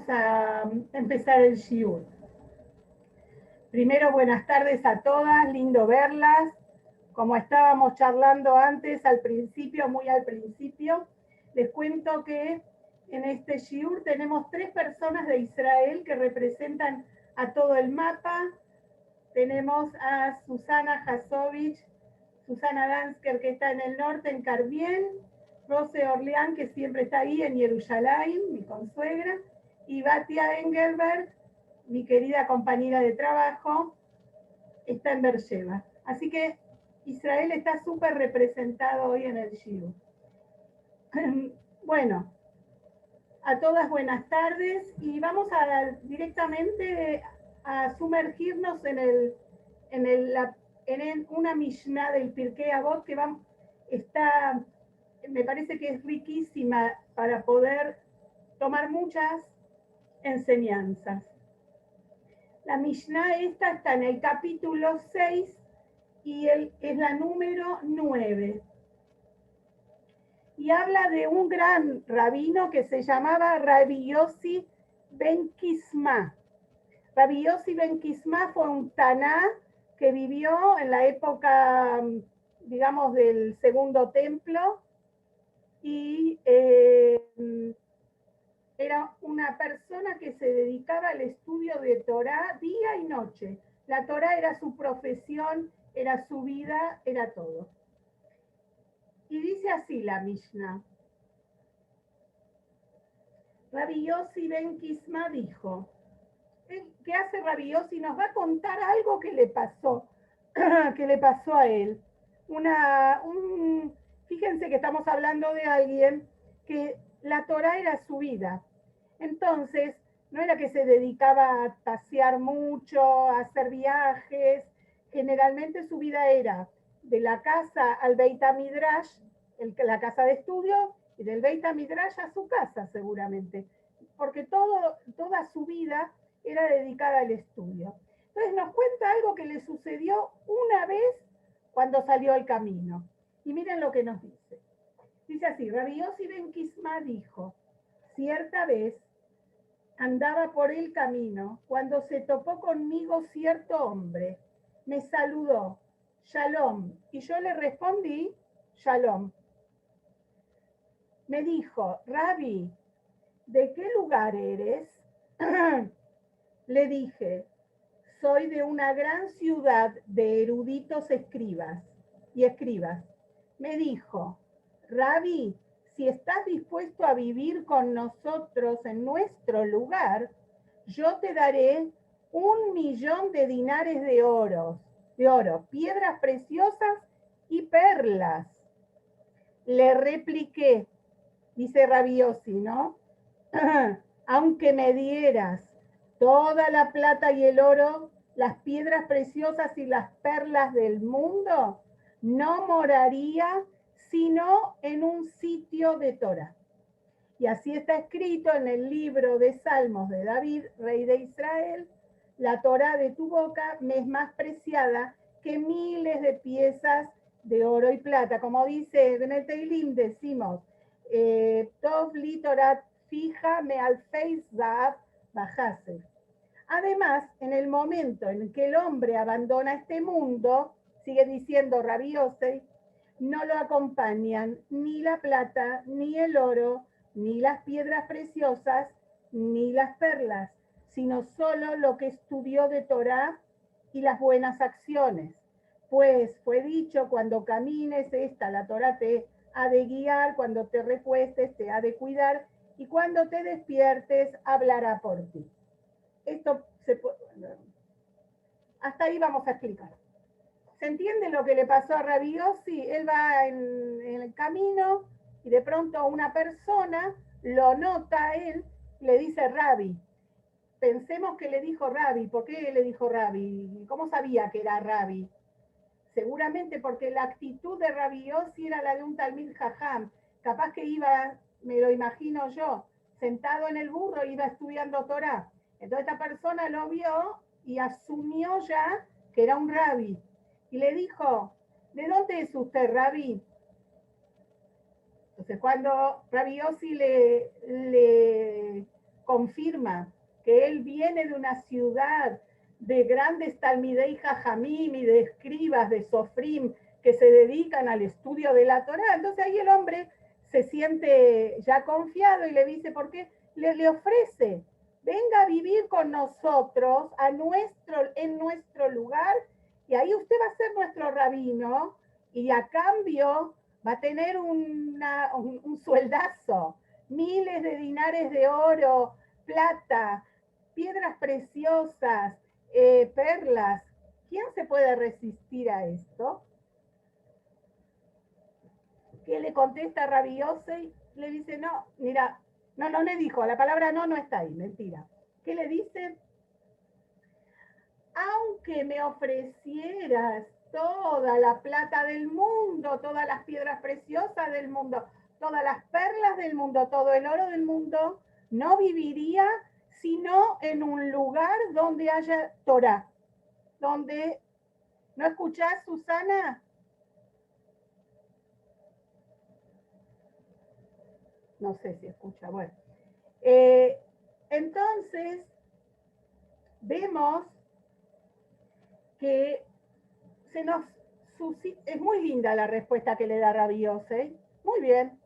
a empezar el shiur. Primero, buenas tardes a todas, lindo verlas. Como estábamos charlando antes, muy al principio, les cuento que en este shiur tenemos 3 personas de Israel que representan a todo el mapa. Tenemos a Susana Jasovich, Susana Dansker, que está en el norte, en Carbiel, Rose Orleán, que siempre está ahí en Jerusalén, mi consuegra, y Batia Engelberg, mi querida compañera de trabajo, está en Beersheba. Así que Israel está súper representado hoy en el Shiur. Bueno, a todas buenas tardes y vamos a directamente a sumergirnos en una Mishnah del Pirkei Avot que me parece que es riquísima para poder tomar muchas enseñanzas. La Mishnah esta está en el capítulo 6 y es la número 9. Y habla de un gran rabino que se llamaba Rabbi Yossi ben Kisma. Rabbi Yossi ben Kisma fue un Taná que vivió en la época, digamos, del Segundo Templo y era una persona que se dedicaba al estudio de Torá día y noche. La Torá era su profesión, era su vida, era todo. Y dice así la Mishnah. Rabbi Yossi ben Kisma dijo, ¿qué hace Rabbi Yossi? Nos va a contar algo que le pasó a él. Fíjense que estamos hablando de alguien que la Torá era su vida. Entonces, no era que se dedicaba a pasear mucho, a hacer viajes. Generalmente su vida era de la casa al Beit HaMidrash, la casa de estudio, y del Beit HaMidrash a su casa seguramente, porque toda su vida era dedicada al estudio. Entonces nos cuenta algo que le sucedió una vez cuando salió al camino. Y miren lo que nos dice. Dice así, Rabbi Yossi ben Kisma dijo, cierta vez andaba por el camino cuando se topó conmigo cierto hombre. Me saludó, Shalom, y yo le respondí, Shalom. Me dijo, Rabbi, ¿de qué lugar eres? Le dije, soy de una gran ciudad de eruditos escribas. Me dijo, Rabbi, si estás dispuesto a vivir con nosotros en nuestro lugar, yo te daré 1.000.000 de dinares de oro, piedras preciosas y perlas. Le repliqué, dice Rabbi Yossi, ¿no? Aunque me dieras toda la plata y el oro, las piedras preciosas y las perlas del mundo, no moraría sino en un sitio de Torah. Y así está escrito en el libro de Salmos de David, rey de Israel, la Torah de tu boca me es más preciada que miles de piezas de oro y plata. Como dice en el Teilim, decimos, Tov li Torah fija me alfei zahav bajase. Además, en el momento en que el hombre abandona este mundo, sigue diciendo Rabbi Yossi, no lo acompañan ni la plata, ni el oro, ni las piedras preciosas, ni las perlas, sino solo lo que estudió de Torá y las buenas acciones. Pues fue dicho, cuando camines la Torá te ha de guiar, cuando te recuestes te ha de cuidar, y cuando te despiertes hablará por ti. Hasta ahí vamos a explicar. ¿Se entiende lo que le pasó a Rabbi Yossi? Él va en el camino y de pronto una persona lo nota a él y le dice Rabbi. Pensemos que le dijo Rabbi. ¿Por qué le dijo Rabbi? ¿Cómo sabía que era Rabbi? Seguramente porque la actitud de Rabbi Yossi era la de un Talmid Jajam. Capaz que iba, me lo imagino yo, sentado en el burro, iba estudiando Torah. Entonces esta persona lo vio y asumió ya que era un Rabbi. Y le dijo, ¿de dónde es usted, Rabbi? Entonces cuando Rabbi Yossi le confirma que él viene de una ciudad de grandes talmidei jajamim y de escribas, de sofrim, que se dedican al estudio de la Torá. Entonces ahí el hombre se siente ya confiado y le dice, ¿por qué? Le ofrece, venga a vivir con nosotros en nuestro lugar, y ahí usted va a ser nuestro rabino, y a cambio va a tener un sueldazo, miles de dinares de oro, plata, piedras preciosas, perlas. ¿Quién se puede resistir a esto? ¿Qué le contesta Rabbi Yosei? Le dice, no, mira, no le dijo, la palabra no está ahí, mentira. ¿Qué le dice? Aunque me ofrecieras toda la plata del mundo, todas las piedras preciosas del mundo, todas las perlas del mundo, todo el oro del mundo, no viviría sino en un lugar donde haya Torah, donde, ¿no escuchás, Susana? No sé si escucha, bueno. Entonces, vemos que es muy linda la respuesta que le da Rabbi Yosei. Muy bien.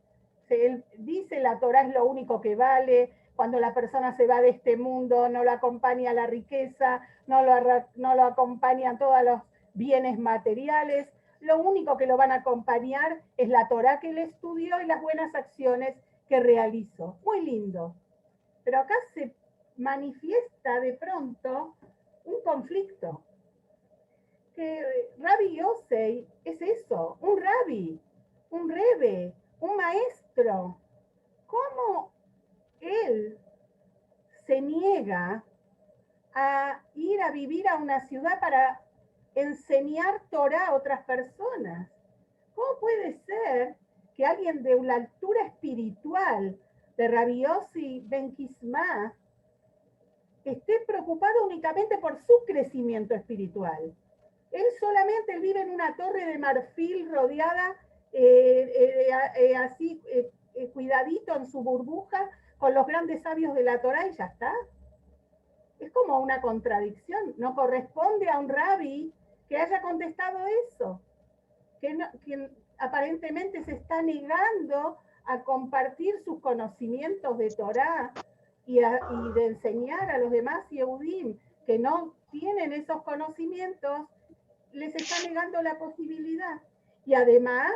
Él dice, la Torah es lo único que vale. Cuando la persona se va de este mundo, no lo acompaña la riqueza, no lo acompañan todos los bienes materiales. Lo único que lo van a acompañar es la Torah que él estudió y las buenas acciones que realizó. Muy lindo. Pero acá se manifiesta de pronto un conflicto. Que Rabbi Yosei es eso, un rabbi, un rebe, un maestro. ¿Cómo él se niega a ir a vivir a una ciudad para enseñar Torah a otras personas? ¿Cómo puede ser que alguien de una altura espiritual de Rabbi Yossi Ben Kisma esté preocupado únicamente por su crecimiento espiritual? Él vive en una torre de marfil rodeada así, cuidadito en su burbuja, con los grandes sabios de la Torá, y ya está. Es como una contradicción. No corresponde a un rabí que haya contestado eso, que aparentemente se está negando a compartir sus conocimientos de Torá y de enseñar a los demás Yehudim que no tienen esos conocimientos, les está negando la posibilidad. Y además,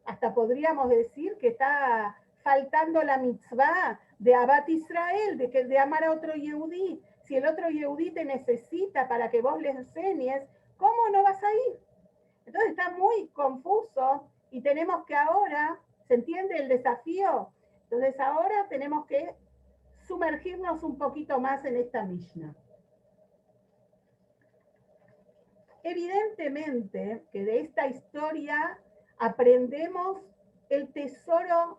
hasta podríamos decir que está faltando la mitzvah de Abat Israel, de amar a otro Yehudí. Si el otro Yehudí te necesita para que vos le enseñes, ¿cómo no vas a ir? Entonces está muy confuso y tenemos que ahora, ¿se entiende el desafío? Entonces ahora tenemos que sumergirnos un poquito más en esta Mishnah. Evidentemente que de esta historia aprendemos el tesoro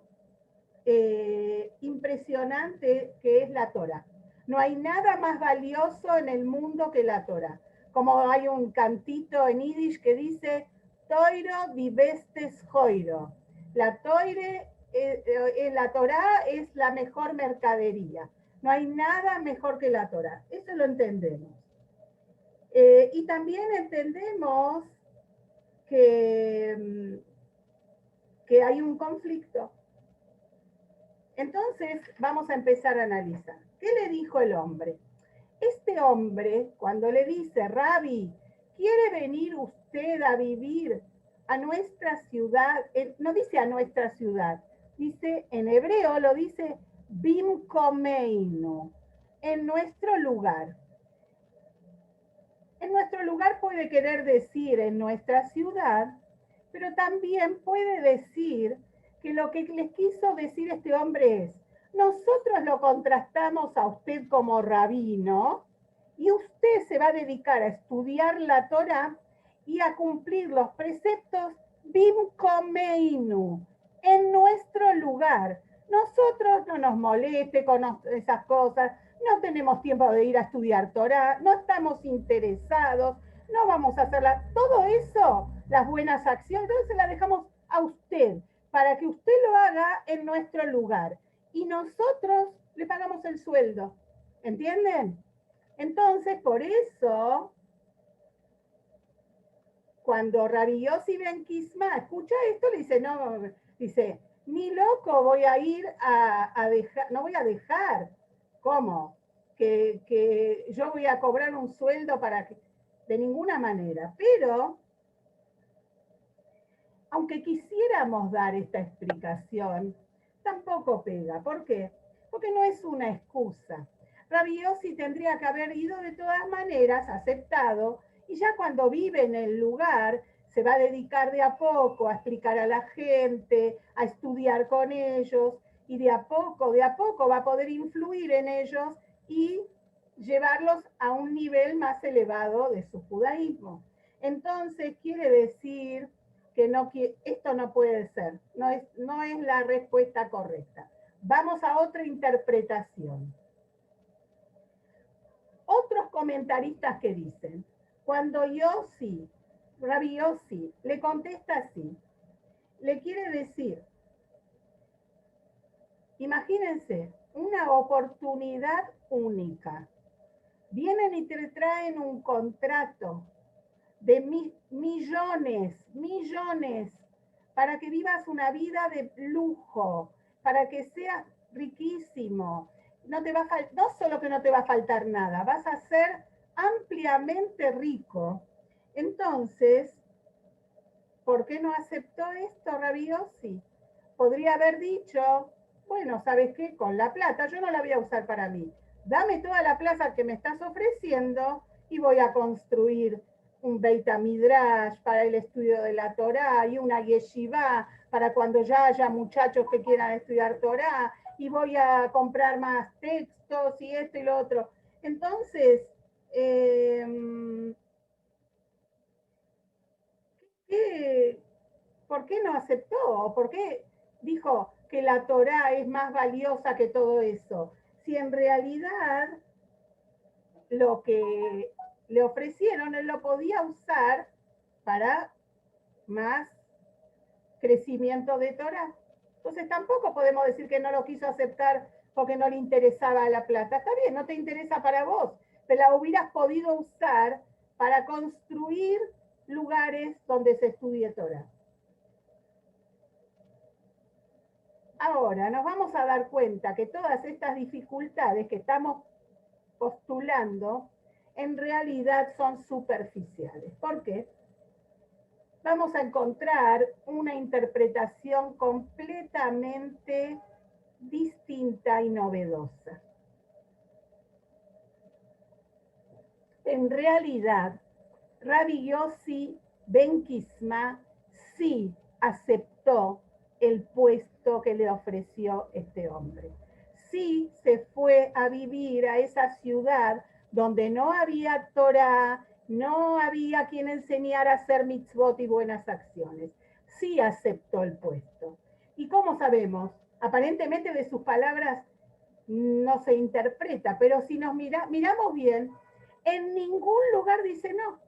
impresionante que es la Torah. No hay nada más valioso en el mundo que la Torah. Como hay un cantito en Yiddish que dice, Toiro divestes joiro. La toire en la Torah es la mejor mercadería. No hay nada mejor que la Torah. Eso lo entendemos. Y también entendemos que hay un conflicto. Entonces vamos a empezar a analizar. ¿Qué le dijo el hombre? Este hombre, cuando le dice, Rabbi, ¿quiere venir usted a vivir a nuestra ciudad? No dice a nuestra ciudad, dice en hebreo, lo dice Bimkomeinu, en nuestro lugar. En nuestro lugar puede querer decir en nuestra ciudad, pero también puede decir que lo que les quiso decir este hombre es, nosotros lo contrastamos a usted como rabino y usted se va a dedicar a estudiar la Torah y a cumplir los preceptos bimkomeinu, en nuestro lugar. Nosotros no nos moleste con esas cosas, no tenemos tiempo de ir a estudiar Torah, no estamos interesados, no vamos a hacerla. Todo eso, las buenas acciones, entonces las dejamos a usted, para que usted lo haga en nuestro lugar. Y nosotros le pagamos el sueldo. ¿Entienden? Entonces, por eso, cuando Rabbi Yossi ben Kisma escucha esto, le dice, no, dice, ni loco voy a ir a dejar, no voy a dejar, ¿cómo? Que yo voy a cobrar un sueldo para que, de ninguna manera. Pero, aunque quisiéramos dar esta explicación, tampoco pega. ¿Por qué? Porque no es una excusa. Rabbi Yossi tendría que haber ido de todas maneras, aceptado, y ya cuando vive en el lugar, se va a dedicar de a poco a explicar a la gente, a estudiar con ellos, y de a poco va a poder influir en ellos y llevarlos a un nivel más elevado de su judaísmo. Entonces, quiere decir que no, esto no puede ser, no es la respuesta correcta. Vamos a otra interpretación. Otros comentaristas que dicen, cuando Yossi, Rabbi Yossi, le contesta así, le quiere decir, imagínense, una oportunidad única. Vienen y te traen un contrato de millones, para que vivas una vida de lujo, para que seas riquísimo. No, te va a no solo que no te va a faltar nada, vas a ser ampliamente rico. Entonces, ¿por qué no aceptó esto Rabbi Yossi? Podría haber dicho, bueno, ¿sabes qué? Con la plata yo no la voy a usar para mí. Dame toda la plata que me estás ofreciendo y voy a construir un Beit Midrash para el estudio de la Torá y una yeshiva para cuando ya haya muchachos que quieran estudiar Torá y voy a comprar más textos y esto y lo otro. Entonces, ¿qué, ¿por qué no aceptó? ¿Por qué dijo que la Torá es más valiosa que todo eso? Si en realidad lo que le ofrecieron él lo podía usar para más crecimiento de Torah. Entonces tampoco podemos decir que no lo quiso aceptar porque no le interesaba la plata. Está bien, no te interesa para vos, pero la hubieras podido usar para construir lugares donde se estudie Torah. Ahora nos vamos a dar cuenta que todas estas dificultades que estamos postulando en realidad son superficiales. ¿Por qué? Vamos a encontrar una interpretación completamente distinta y novedosa. En realidad, Rabbi Yossi ben Kisma sí aceptó el puesto que le ofreció este hombre. Sí se fue a vivir a esa ciudad donde no había Torah, no había quien enseñara a hacer mitzvot y buenas acciones. Sí aceptó el puesto. ¿Y cómo sabemos? Aparentemente de sus palabras no se interpreta, pero si nos miramos bien, en ningún lugar dice no.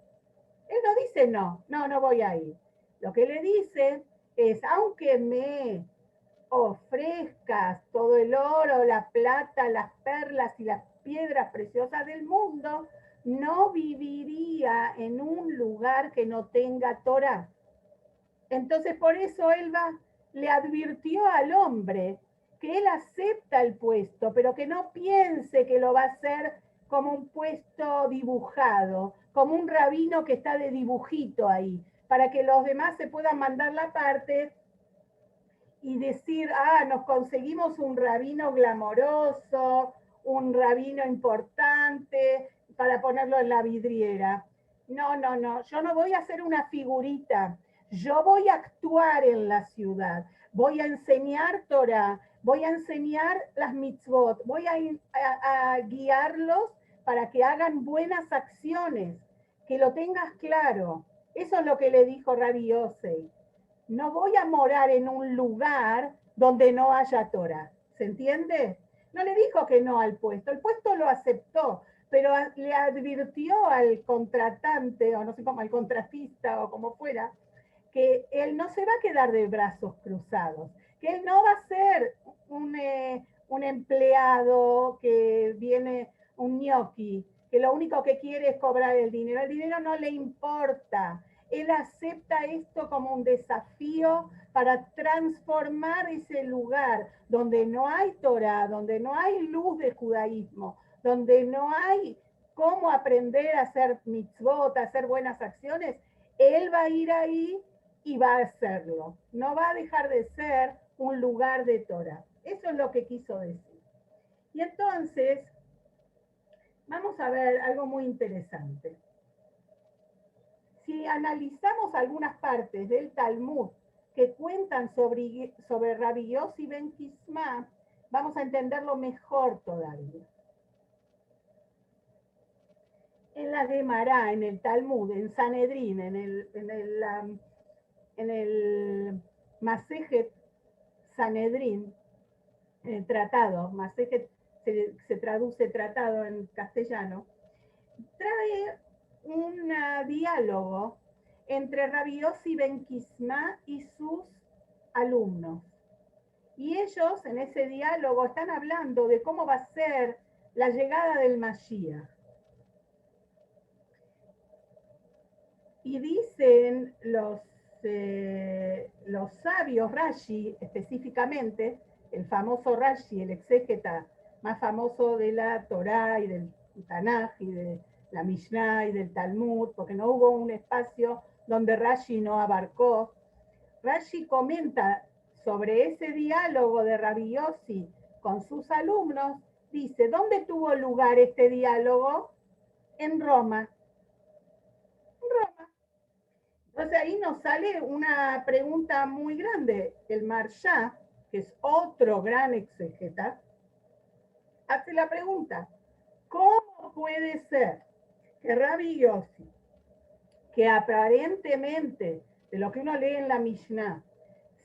Él no dice no, no voy a ir. Lo que le dice es, aunque me ofrezcas todo el oro, la plata, las perlas y las piedras preciosas del mundo, no viviría en un lugar que no tenga Torah. Entonces por eso él le advirtió al hombre que él acepta el puesto, pero que no piense que lo va a hacer como un puesto dibujado, como un rabino que está de dibujito ahí, para que los demás se puedan mandar la parte y decir, nos conseguimos un rabino glamoroso, un rabino importante para ponerlo en la vidriera. No, yo no voy a hacer una figurita, yo voy a actuar en la ciudad, voy a enseñar Torah, voy a enseñar las mitzvot, voy a guiarlos para que hagan buenas acciones, que lo tengas claro. Eso es lo que le dijo Rabbi Yosei. No voy a morar en un lugar donde no haya Torah. ¿Se entiende? No le dijo que no al puesto. El puesto lo aceptó, pero le advirtió al contratante, o no sé cómo, al contratista o como fuera, que él no se va a quedar de brazos cruzados, que él no va a ser un empleado que viene un gnocchi, que lo único que quiere es cobrar el dinero no le importa. Él acepta esto como un desafío para transformar ese lugar donde no hay Torah, donde no hay luz del judaísmo, donde no hay cómo aprender a hacer mitzvot, a hacer buenas acciones. Él va a ir ahí y va a hacerlo. No va a dejar de ser un lugar de Torah. Eso es lo que quiso decir. Y entonces, vamos a ver algo muy interesante. Si analizamos algunas partes del Talmud que cuentan sobre Rabbi Yossi ben Kisma, vamos a entenderlo mejor todavía. En la Gemara, en el Talmud, en Sanedrín, en el Masejet Sanedrín, el tratado, Masejet se traduce tratado en castellano, trae un diálogo entre Rabbi Yossi ben Kisma y sus alumnos. Y ellos en ese diálogo están hablando de cómo va a ser la llegada del Mashiach. Y dicen los sabios, Rashi específicamente, el famoso Rashi, el exégeta más famoso de la Torá y del Tanaj y de la Mishnah y del Talmud, porque no hubo un espacio donde Rashi no abarcó. Rashi comenta sobre ese diálogo de Rabbi Yossi con sus alumnos, dice, ¿dónde tuvo lugar este diálogo? En Roma. En Roma. Entonces ahí nos sale una pregunta muy grande. El Marsha, que es otro gran exegeta, hace la pregunta, ¿cómo puede ser que Rabbi Yossi, que aparentemente, de lo que uno lee en la Mishnah,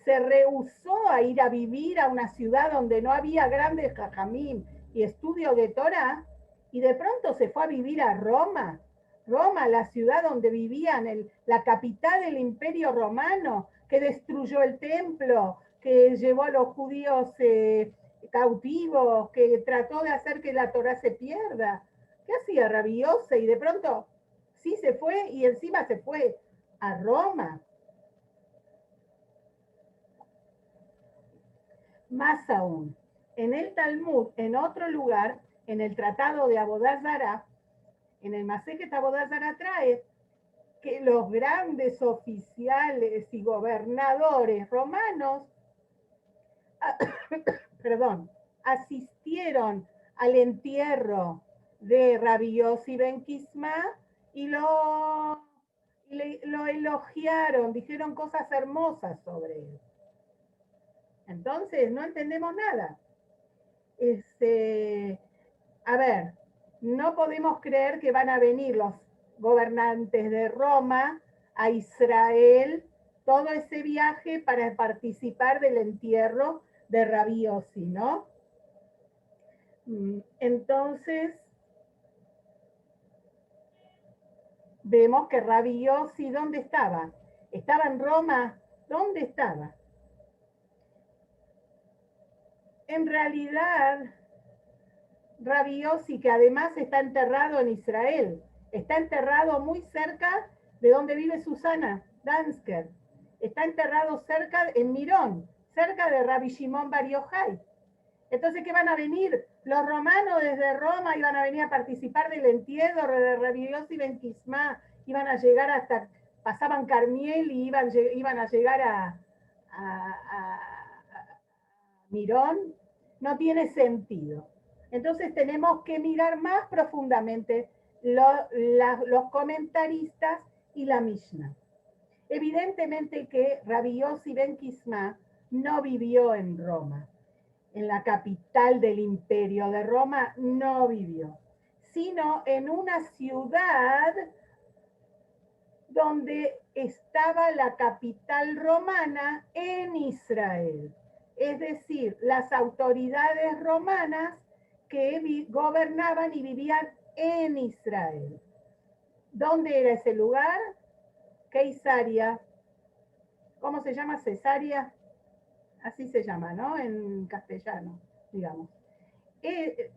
se rehusó a ir a vivir a una ciudad donde no había grandes jajamim y estudio de Torah, y de pronto se fue a vivir a Roma? Roma, la ciudad donde vivían, la capital del imperio romano, que destruyó el templo, que llevó a los judíos cautivos, que trató de hacer que la Torah se pierda. ¿Qué hacía Rabbi Yossi? Y de pronto sí se fue, y encima se fue a Roma. Más aún, en el Talmud, en otro lugar, en el tratado de Abodá Zará, en el Masejet Abodá Zará trae que los grandes oficiales y gobernadores romanos asistieron al entierro de Rabbi Yossi ben Kisma y lo elogiaron, dijeron cosas hermosas sobre él. Entonces, no entendemos nada. A ver, no podemos creer que van a venir los gobernantes de Roma a Israel todo ese viaje para participar del entierro de Rabbi Yossi, ¿no? Entonces, vemos que Rabbi Yossi, ¿dónde estaba? ¿Estaba en Roma? ¿Dónde estaba? En realidad, Rabbi Yossi, que además está enterrado en Israel, está enterrado muy cerca de donde vive Susana Dansker. Está enterrado cerca, en Mirón, cerca de Rabbi Shimon Bar Yochai. Entonces, ¿qué van a venir? Los romanos desde Roma iban a venir a participar del entierro de Rabbi Yossi ben Kisma, iban a llegar hasta, pasaban Carmiel y iban a llegar a Mirón. No tiene sentido. Entonces tenemos que mirar más profundamente los comentaristas y la Mishnah. Evidentemente que Rabbi Yossi ben Kisma no vivió en Roma, en la capital del imperio de Roma, no vivió, sino en una ciudad donde estaba la capital romana en Israel. Es decir, las autoridades romanas que gobernaban y vivían en Israel. ¿Dónde era ese lugar? Keisaria. ¿Cómo se llama? Cesárea. Así se llama, ¿no? En castellano, digamos.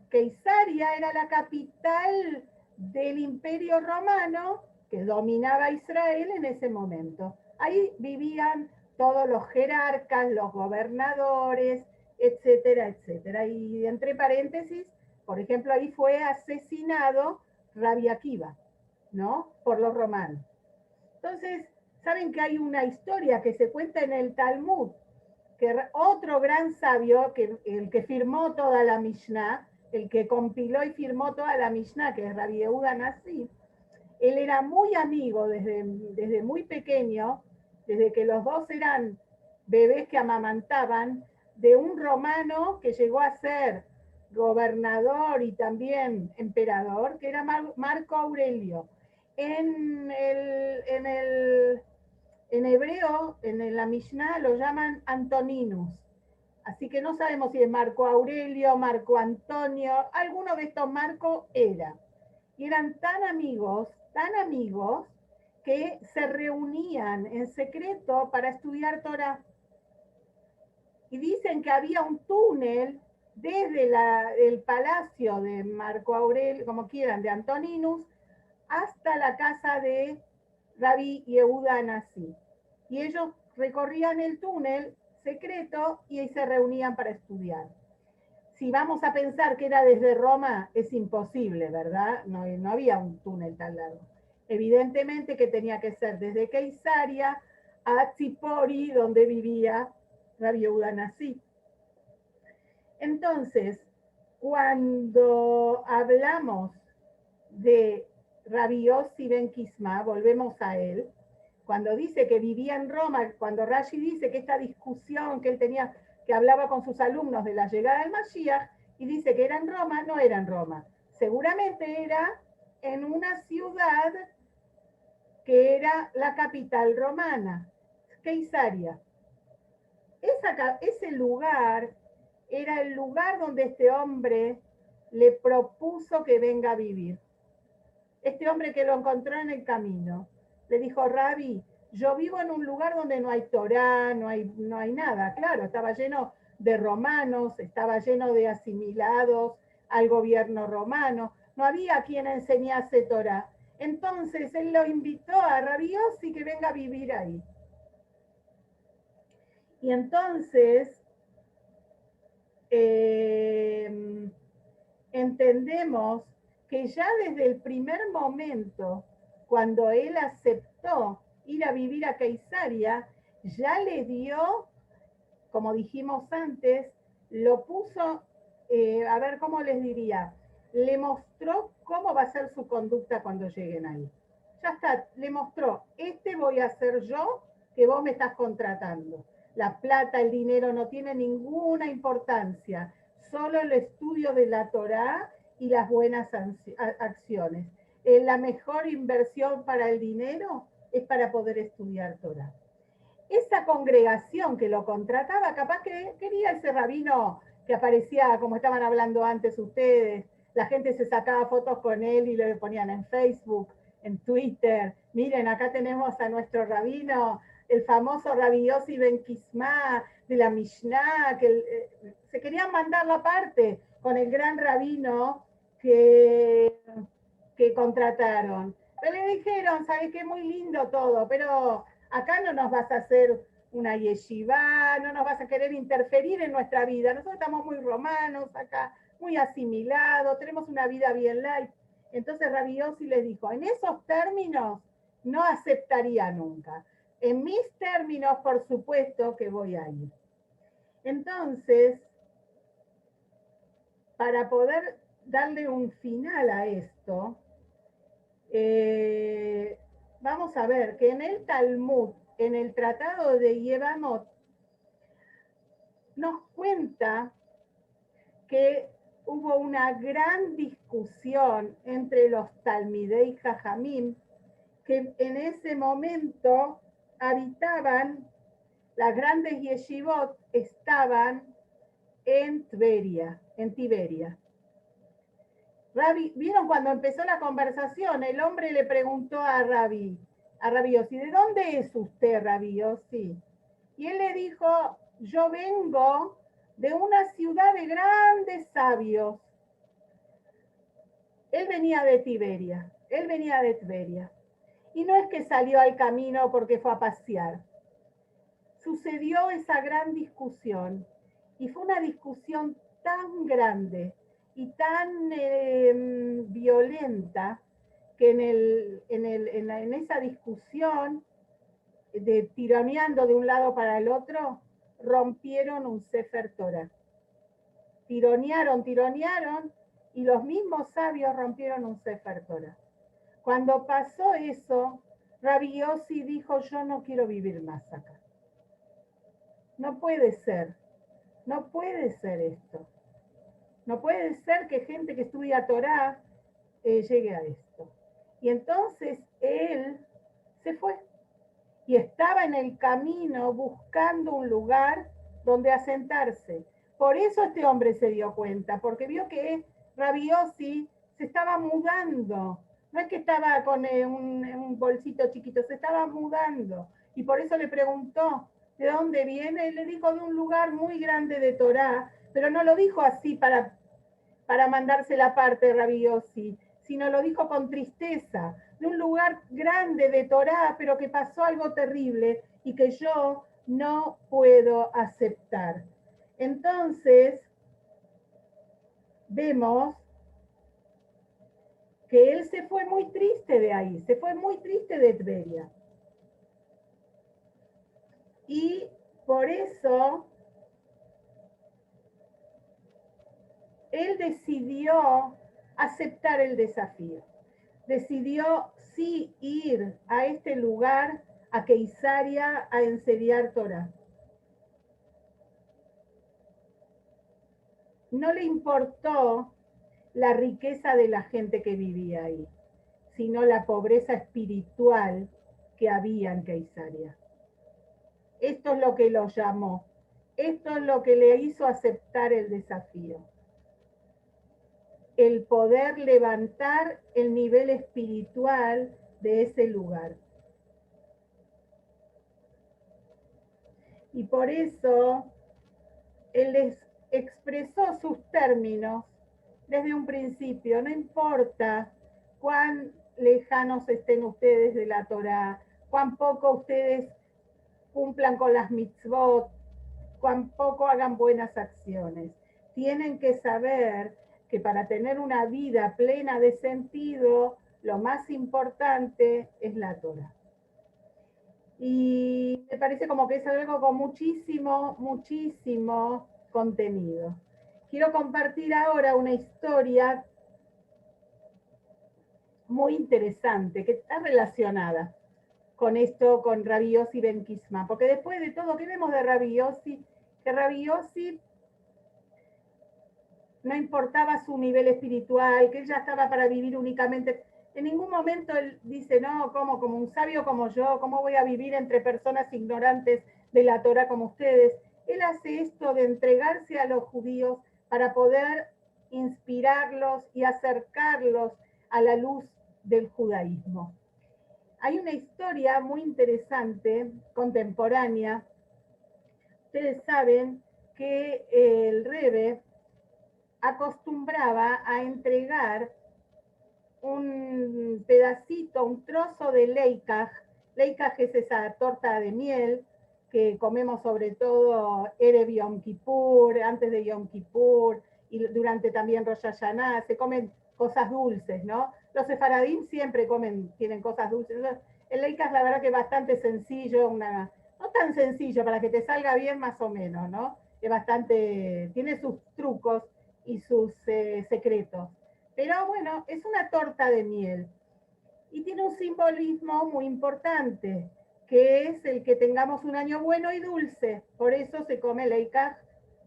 Keisaria era la capital del Imperio Romano que dominaba Israel en ese momento. Ahí vivían todos los jerarcas, los gobernadores, etcétera, etcétera. Y entre paréntesis, por ejemplo, ahí fue asesinado Rabbi Akiva, ¿no? Por los romanos. Entonces, saben que hay una historia que se cuenta en el Talmud, que otro gran sabio, que el que firmó toda la Mishnah, el que compiló y firmó toda la Mishnah, que es Rabbi Yehuda Nasi, él era muy amigo desde muy pequeño, desde que los dos eran bebés que amamantaban, de un romano que llegó a ser gobernador y también emperador, que era Marco Aurelio. En hebreo, en la Mishnah, lo llaman Antoninus. Así que no sabemos si es Marco Aurelio, Marco Antonio, alguno de estos Marcos era. Y eran tan amigos, que se reunían en secreto para estudiar Torah. Y dicen que había un túnel desde el palacio de Marco Aurelio, como quieran, de Antoninus, hasta la casa de Rabbi Yehuda Nasi. Y ellos recorrían el túnel secreto y ahí se reunían para estudiar. Si vamos a pensar que era desde Roma, es imposible, ¿verdad? No había un túnel tan largo. Evidentemente que tenía que ser desde Keisaria a Tzipori, donde vivía Rabbi Yehuda Nasi. Entonces, cuando hablamos de Rabbi Yossi ben Kisma, volvemos a él, cuando dice que vivía en Roma, cuando Rashi dice que esta discusión que él tenía, que hablaba con sus alumnos de la llegada del Mashiach, y dice que era en Roma, no era en Roma. Seguramente era en una ciudad que era la capital romana, Keisaria. Ese lugar era el lugar donde este hombre le propuso que venga a vivir. Este hombre que lo encontró en el camino, le dijo: Rabbi, yo vivo en un lugar donde no hay Torá, no hay nada. Claro, estaba lleno de romanos, estaba lleno de asimilados al gobierno romano, no había quien enseñase Torá. Entonces él lo invitó a Rabbi Yossi que venga a vivir ahí. Y entonces entendemos que ya desde el primer momento, cuando él aceptó ir a vivir a Keisaria, ya le dio, como dijimos antes, lo puso, a ver cómo les diría, le mostró cómo va a ser su conducta cuando lleguen ahí. Ya está, le mostró: este voy a ser yo que vos me estás contratando. La plata, el dinero no tiene ninguna importancia, solo el estudio de la Torá y las buenas acciones. La mejor inversión para el dinero es para poder estudiar Torá. Esa congregación que lo contrataba, capaz que quería ese rabino que aparecía, como estaban hablando antes ustedes, la gente se sacaba fotos con él y le ponían en Facebook, en Twitter: miren, acá tenemos a nuestro rabino, el famoso Rabbi Yossi ben Kisma de la Mishnah, que se querían mandar la parte con el gran rabino que contrataron. Pero le dijeron: ¿sabes qué? Muy lindo todo, pero acá no nos vas a hacer una yeshiva, no nos vas a querer interferir en nuestra vida. Nosotros estamos muy romanos acá, muy asimilados, tenemos una vida bien light. Entonces Rabbi Yossi les dijo: en esos términos no aceptaría nunca. En mis términos, por supuesto que voy a ir. Entonces, para poder darle un final a esto, vamos a ver que en el Talmud, en el Tratado de Yevamot, nos cuenta que hubo una gran discusión entre los Talmidei Jajamim, que en ese momento habitaban, las grandes yeshivot estaban en Tiberia. Rabbi, ¿vieron cuando empezó la conversación? El hombre le preguntó a Rabbi Yossi: ¿de dónde es usted, Rabbi Yossi? Y él le dijo: yo vengo de una ciudad de grandes sabios. Él venía de Tiberia, él venía de Tberia. Y no es que salió al camino porque fue a pasear. Sucedió esa gran discusión. Y fue una discusión tan grande y tan violenta que en esa discusión, tironeando de un lado para el otro, rompieron un Sefer Torah. Tironearon, y los mismos sabios rompieron un Sefer Torah. Cuando pasó eso, Rabbi Yossi dijo, yo no quiero vivir más acá. No puede ser esto. No puede ser que gente que estudia Torah llegue a esto. Y entonces él se fue y estaba en el camino buscando un lugar donde asentarse. Por eso este hombre se dio cuenta, porque vio que Rabbi Yossi se estaba mudando. No es que estaba con un bolsito chiquito, se estaba mudando. Y por eso le preguntó, ¿de dónde viene? Y le dijo, de un lugar muy grande de Torah, pero no lo dijo así para mandarse la parte Rabbi Yossi, sino lo dijo con tristeza, de un lugar grande de Torah, pero que pasó algo terrible y que yo no puedo aceptar. Entonces, vemos que él se fue muy triste de ahí, se fue muy triste de Tberia. Y por eso él decidió aceptar el desafío. Decidió sí ir a este lugar, a Keisaria, a enseñar Torah. No le importó la riqueza de la gente que vivía ahí, sino la pobreza espiritual que había en Keisaria. Esto es lo que lo llamó, esto es lo que le hizo aceptar el desafío. El poder levantar el nivel espiritual de ese lugar. Y por eso él les expresó sus términos desde un principio. No importa cuán lejanos estén ustedes de la Torá, cuán poco ustedes cumplan con las mitzvot, cuán poco hagan buenas acciones. Tienen que saber que para tener una vida plena de sentido, lo más importante es la Torá. Y me parece como que es algo con muchísimo contenido. Quiero compartir ahora una historia muy interesante que está relacionada con esto, con Rabbi Yossi ben Kisma, porque después de todo, ¿qué vemos de Rabbi Yossi? Que Rabbi Yossi no importaba su nivel espiritual, que él ya estaba para vivir únicamente. En ningún momento él dice, no, como un sabio como yo, ¿cómo voy a vivir entre personas ignorantes de la Torah como ustedes? Él hace esto de entregarse a los judíos para poder inspirarlos y acercarlos a la luz del judaísmo. Hay una historia muy interesante, contemporánea. Ustedes saben que el Rebbe acostumbraba a entregar un pedacito, un trozo de leikaj. Leikaj es esa torta de miel que comemos sobre todo Erev Yom Kippur, antes de Yom Kippur, y durante también Rosh Hashanah, se comen cosas dulces, ¿no? Los sefaradín siempre tienen cosas dulces. El leikaj la verdad que es bastante sencillo, no tan sencillo, para que te salga bien más o menos, ¿no? Es bastante, tiene sus trucos y sus secretos. Pero bueno, es una torta de miel y tiene un simbolismo muy importante, que es el que tengamos un año bueno y dulce. Por eso se come leikaj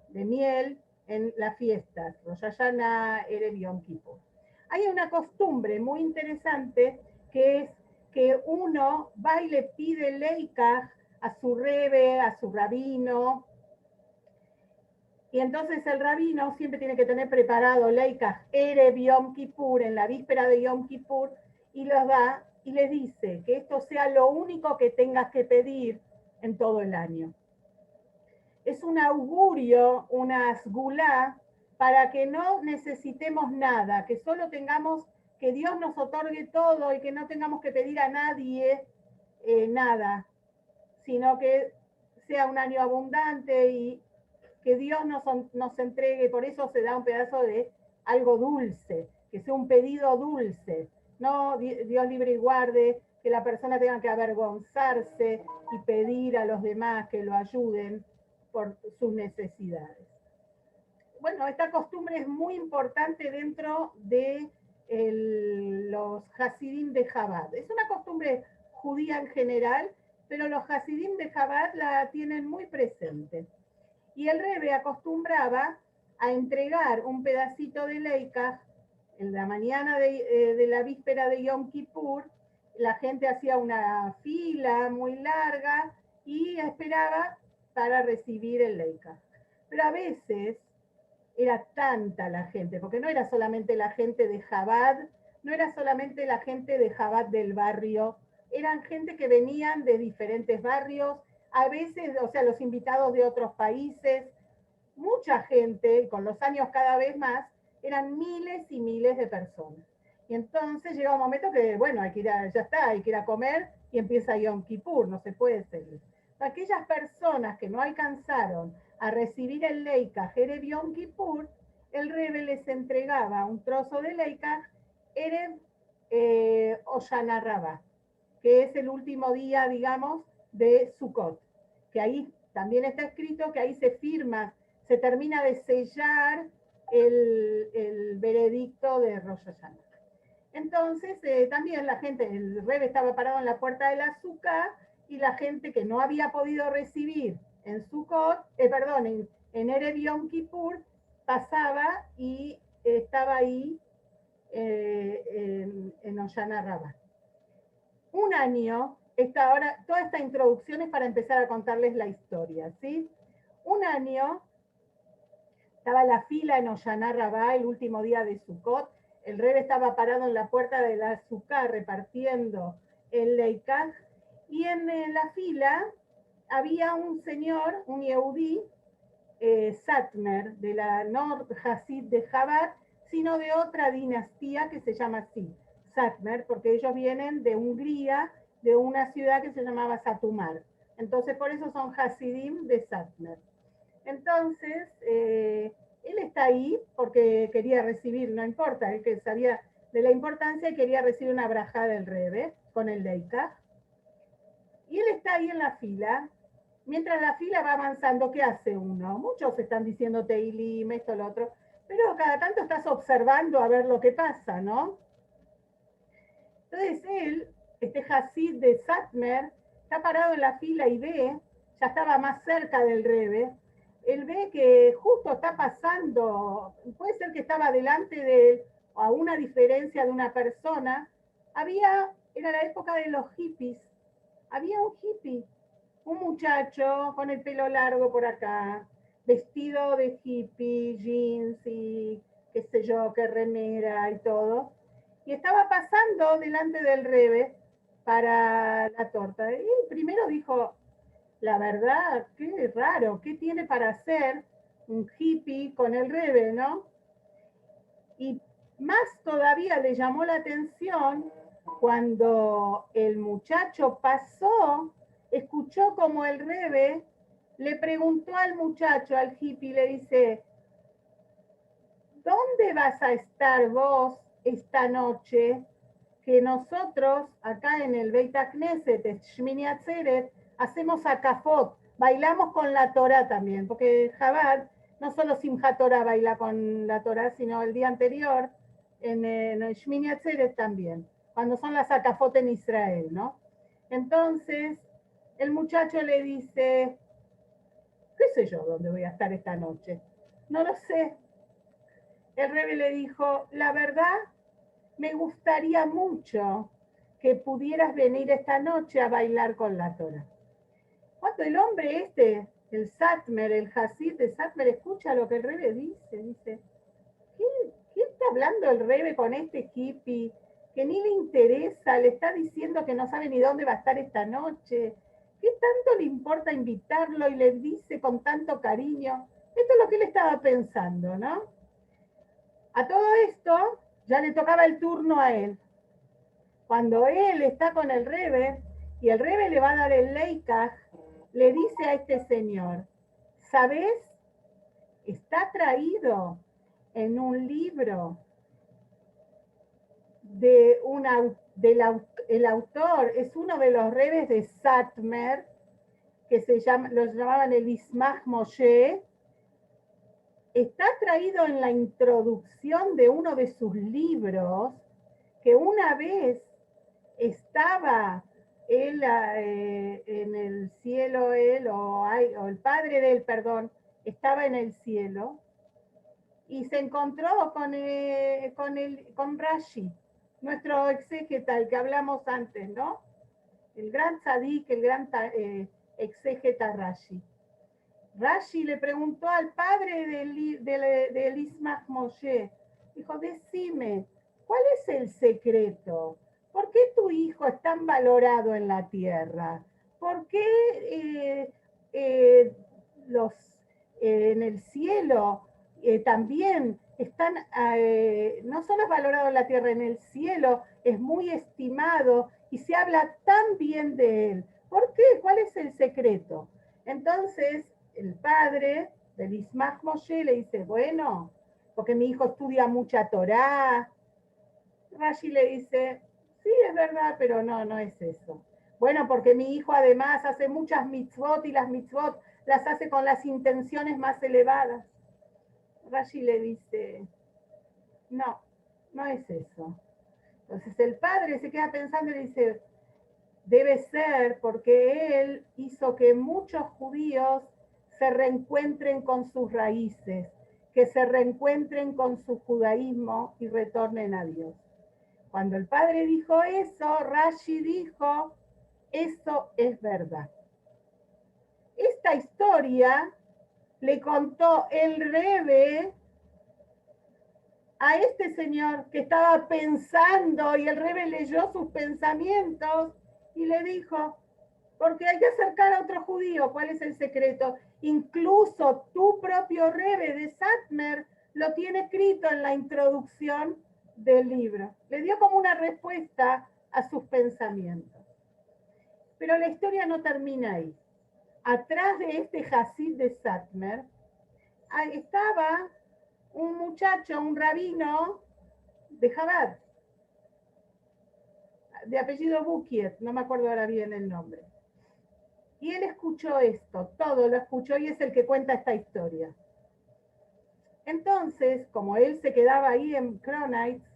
de miel en las fiestas, Rosh Hashanah, Erev Yom Kippur. Hay una costumbre muy interesante que es que uno va y le pide leikaj a su rebe, a su rabino, y entonces el rabino siempre tiene que tener preparado leikaj Erev Yom Kippur, en la víspera de Yom Kippur, y los da y les dice que esto sea lo único que tengas que pedir en todo el año. es un augurio, una sgulá, para que no necesitemos nada, que solo tengamos, que Dios nos otorgue todo y que no tengamos que pedir a nadie nada, sino que sea un año abundante y que Dios nos entregue, por eso se da un pedazo de algo dulce, que sea un pedido dulce, no Dios libre y guarde que la persona tenga que avergonzarse y pedir a los demás que lo ayuden por sus necesidades. Bueno, esta costumbre es muy importante dentro de los Hasidim de Chabad. Es una costumbre judía en general, pero los Hasidim de Chabad la tienen muy presente. Y el Rebbe acostumbraba a entregar un pedacito de leikaj en la mañana de la víspera de Yom Kippur. La gente hacía una fila muy larga y esperaba para recibir el leikaj. Pero a veces era tanta la gente, porque no era solamente la gente de Chabad, no era solamente la gente de Chabad del barrio, eran gente que venían de diferentes barrios, a veces, o sea, los invitados de otros países, mucha gente, con los años cada vez más, eran miles y miles de personas. Y entonces llega un momento que, bueno, hay que ir ya está, hay que ir a comer y empieza Yom Kippur, no se puede seguir. Aquellas personas que no alcanzaron a recibir el Leikaj Erev Yom Kippur, el Rebbe les entregaba un trozo de Leikaj Erev Oshana Rabbah, que es el último día, digamos, de Sukkot, que ahí también está escrito que ahí se firma, se termina de sellar el veredicto de Rosh Hashanah. Entonces, también la gente, el Rebbe estaba parado en la puerta de la Sukkah y la gente que no había podido recibir en Sukkot, en Erev Yom Kippur, pasaba y estaba ahí en Oshana Rabbah. Un año, toda esta introducción es para empezar a contarles la historia, ¿sí? Un año, estaba la fila en Oshana Rabbah, el último día de Sukkot, el Rebbe estaba parado en la puerta de la Sukkah repartiendo el leikaj, y en la fila había un señor, un Yehudí, Satmer, de la Nord Hasid de Chabad, sino de otra dinastía que se llama así, Satmer, porque ellos vienen de Hungría, de una ciudad que se llamaba Satumar. Entonces, por eso son Hasidim de Satmer. Entonces, él está ahí porque quería recibir, no importa, él que sabía de la importancia y quería recibir una braja del Rebbe con el Leikaj. Y él está ahí en la fila. Mientras la fila va avanzando, ¿qué hace uno? Muchos están diciendo Teilim, esto, lo otro, pero cada tanto estás observando a ver lo que pasa, ¿no? Entonces él, este Hasid de Satmer, está parado en la fila y ve, ya estaba más cerca del Rebbe, él ve que justo está pasando, puede ser que estaba delante de él, o a una diferencia de una persona, era la época de los hippies, había un hippie, un muchacho con el pelo largo por acá, vestido de hippie, jeans y qué sé yo, qué remera y todo, y estaba pasando delante del Rebbe para la torta. Y primero dijo, la verdad, qué raro, ¿qué tiene para hacer un hippie con el Rebbe, no? Y más todavía le llamó la atención cuando el muchacho pasó, escuchó como el Rebbe le preguntó al muchacho, al hippie, le dice, ¿dónde vas a estar vos esta noche? Que nosotros acá en el Beit Knesset, Shmini Atzeret, hacemos akafot, bailamos con la Torah también, porque Chabad no solo Simchat Torah baila con la Torah, sino el día anterior en el Shmini Atzeret también, cuando son las akafot en Israel, ¿no? Entonces, el muchacho le dice, ¿qué sé yo dónde voy a estar esta noche? No lo sé. El Rebbe le dijo, la verdad, me gustaría mucho que pudieras venir esta noche a bailar con la Torah. Cuando el hombre este, el Satmer, el Hasid de Satmer, escucha lo que el Rebbe dice, ¿qué está hablando el Rebbe con este hippie? Que ni le interesa, le está diciendo que no sabe ni dónde va a estar esta noche, ¿Qué tanto le importa invitarlo y le dice con tanto cariño? Esto es lo que él estaba pensando, ¿no? A todo esto ya le tocaba el turno a él. Cuando él está con el Rebe y el Rebe le va a dar el Leikaj, le dice a este señor, ¿sabes? Está traído en un libro de el autor, es uno de los Rebes de Satmer, que los llamaban el Ismach Moshe, está traído en la introducción de uno de sus libros, que una vez estaba él en el cielo, o el padre de él, perdón, estaba en el cielo, y se encontró con Rashi, nuestro exégeta, el que hablamos antes, ¿no? El gran tzadik, el gran exégeta Rashi. Rashi le preguntó al padre de Ismach Moshe, dijo, decime, ¿cuál es el secreto? ¿Por qué tu hijo es tan valorado en la tierra? ¿Por qué los en el cielo también están, no solo es valorado en la tierra, en el cielo es muy estimado y se habla tan bien de él? ¿Por qué? ¿Cuál es el secreto? Entonces, el padre del Ismach Moshe le dice, bueno, porque mi hijo estudia mucha Torá. Rashi le dice, sí, es verdad, pero no es eso. Bueno, porque mi hijo además hace muchas mitzvot y las mitzvot las hace con las intenciones más elevadas. Rashi le dice, no es eso. Entonces el padre se queda pensando y le dice, debe ser porque él hizo que muchos judíos se reencuentren con sus raíces, que se reencuentren con su judaísmo y retornen a Dios. Cuando el padre dijo eso, Rashi dijo, eso es verdad. Esta historia le contó el Rebe a este señor que estaba pensando, y el Rebe leyó sus pensamientos y le dijo, porque hay que acercar a otro judío, ¿cuál es el secreto? Incluso tu propio Rebe de Satmer lo tiene escrito en la introducción del libro. Le dio como una respuesta a sus pensamientos. Pero la historia no termina ahí. Atrás de este Hasid de Satmer estaba un muchacho, un rabino de Chabad, de apellido Bukiet, no me acuerdo ahora bien el nombre. Y él escuchó esto, todo lo escuchó, y es el que cuenta esta historia. Entonces, como él se quedaba ahí en Kronites,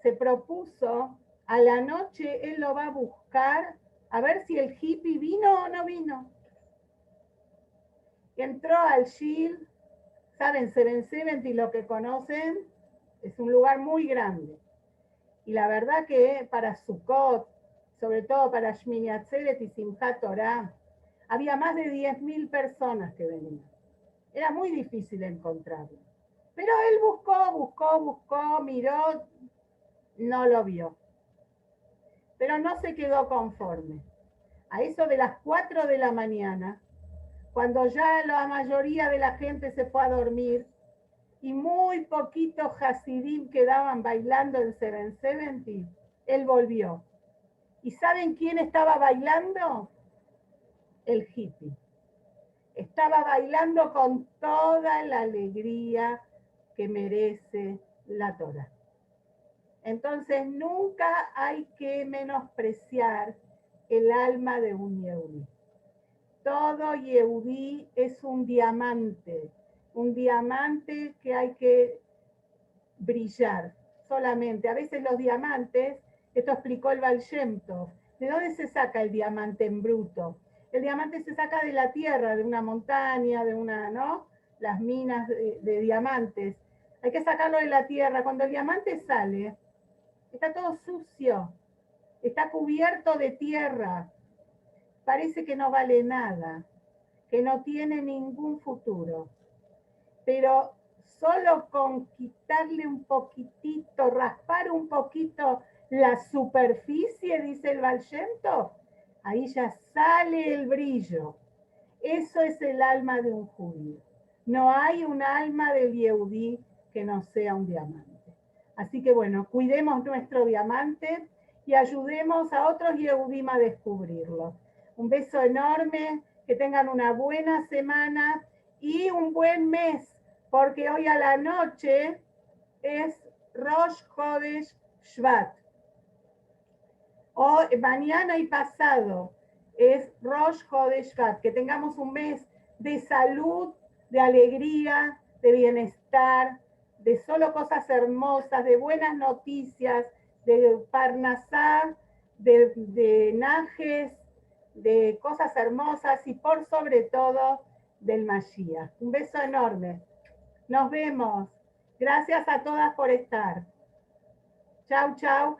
se propuso, a la noche él lo va a buscar a ver si el hippie vino o no vino. Y entró al Shield, saben, 770, lo que conocen, es un lugar muy grande. Y la verdad que para Sukkot, sobre todo para Shmini Atzeret y Simchat Torah, había más de 10.000 personas que venían. Era muy difícil encontrarlo. Pero él buscó, miró, no lo vio. Pero no se quedó conforme. A eso de las 4 de la mañana, cuando ya la mayoría de la gente se fue a dormir y muy poquitos Hasidim quedaban bailando en 770, él volvió. ¿Y saben quién estaba bailando? El hippie. Estaba bailando con toda la alegría que merece la Torah. Entonces nunca hay que menospreciar el alma de un Yehudí. Todo Yehudí es un diamante que hay que brillar solamente. A veces los diamantes, esto explicó el Baal Shem Tov, ¿de dónde se saca el diamante en bruto? El diamante se saca de la tierra, de una montaña, ¿no? Las minas de diamantes. Hay que sacarlo de la tierra. Cuando el diamante sale, está todo sucio, está cubierto de tierra, parece que no vale nada, que no tiene ningún futuro. Pero solo con quitarle un poquitito, raspar un poquito la superficie, dice el Baal Shem Tov, Ahí ya sale el brillo. Eso es el alma de un judío. No hay un alma del Yehudí que no sea un diamante. Así que bueno, cuidemos nuestro diamante y ayudemos a otros Yehudim a descubrirlo. Un beso enorme, que tengan una buena semana y un buen mes, porque hoy a la noche es Rosh Chodesh Shvat. O mañana y pasado es Rosh Chodesh Shvat. Que tengamos un mes de salud, de alegría, de bienestar, de solo cosas hermosas, de buenas noticias, de Parnasá, de Najes, de cosas hermosas y por sobre todo del Mashiach. Un beso enorme. Nos vemos. Gracias a todas por estar. Chau, chau.